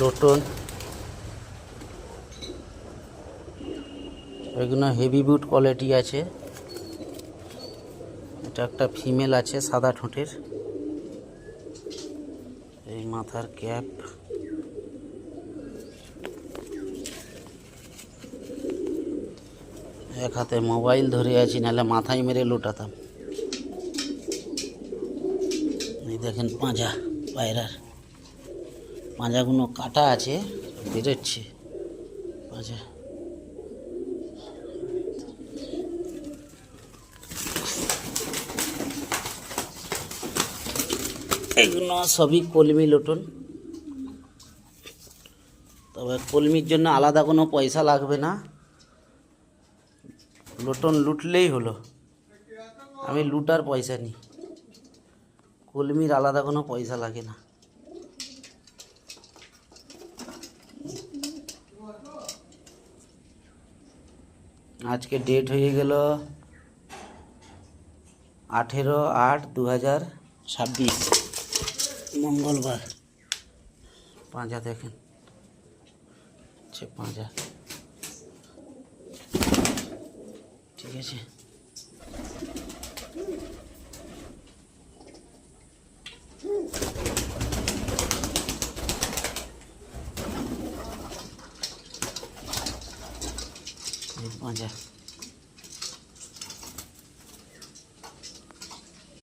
Lotion, এগুলো heavy boot quality আছে। এটা একটা ফিমেল আছে সাদা ঠোঁটের। এই মাথার ক্যাপ, এক হাতে মোবাইল ধরে আছি, নাহলে মাথায় মেরে লুটাতাম। এই দেখেন পাঁজা, পায়রার পাঁজাগুলো কাটা আছে, বেরোচ্ছে পাঁজা। এগুলো সবই কলমি লোটন, তবে কলমির জন্য আলাদা কোনো পয়সা লাগবে না, লোটন লুটলেই হলো। আমি লুটার পয়সা নিই, কলমির আলাদা কোনো পয়সা লাগে না। আজকে ডেট হয়ে গেল 18/8/2026, মঙ্গলবার। পাঁজা দেখেন, পাঁজা ঠিক আছে। পাঁজা